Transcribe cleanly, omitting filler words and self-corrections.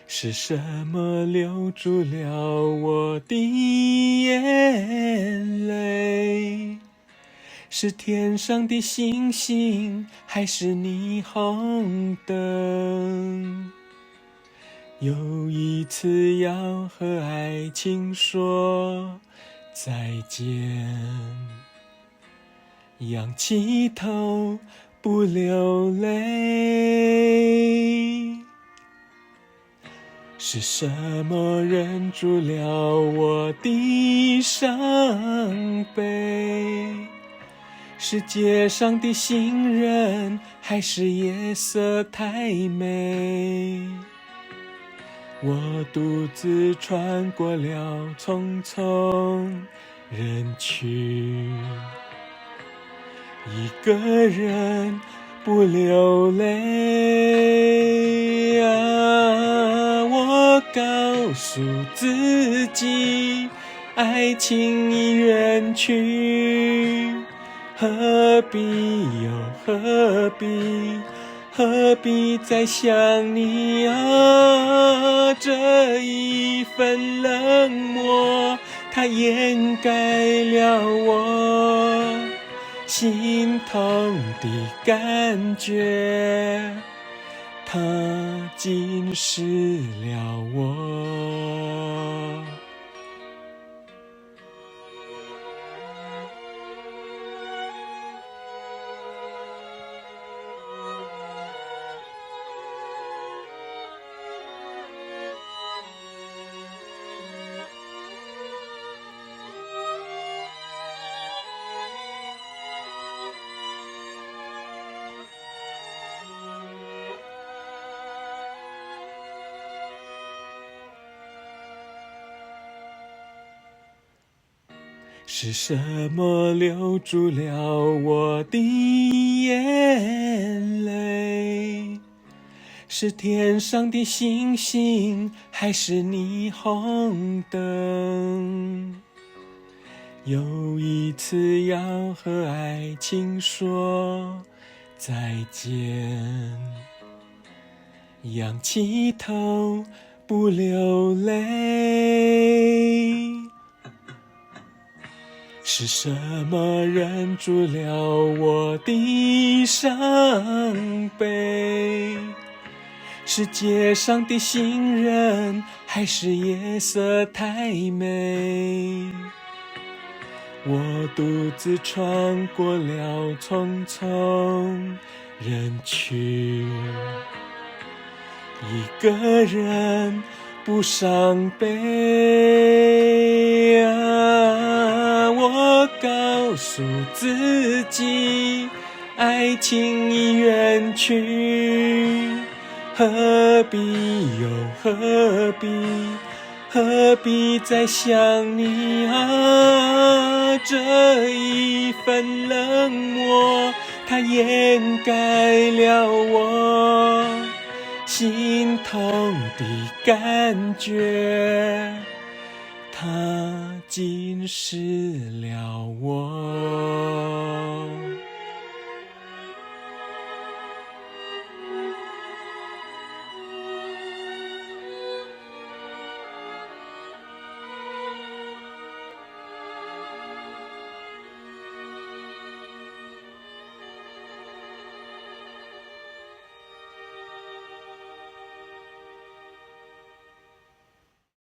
是什么留住了我的眼泪？是天上的星星，还是霓虹灯？有一次要和爱情说再见，仰起头不流泪。是什么忍住了我的伤悲？是街上的行人，还是夜色太美？我独自穿过了匆匆人群，一个人不流泪啊！我告诉自己，爱情已远去，何必又何必？何必再想你啊？这一份冷漠，它掩盖了我心痛的感觉，它浸湿了我。是什么留住了我的眼泪？是天上的星星，还是霓虹灯？有一次要和爱情说再见，仰起头不流泪。是什么忍住了我的伤悲？是街上的行人，还是夜色太美？我独自穿过了匆匆人群，一个人不伤悲啊！我告诉自己，爱情已远去，何必又何必？何必再想你啊？这一份冷漠，它掩盖了我心痛的感觉，它浸湿了我。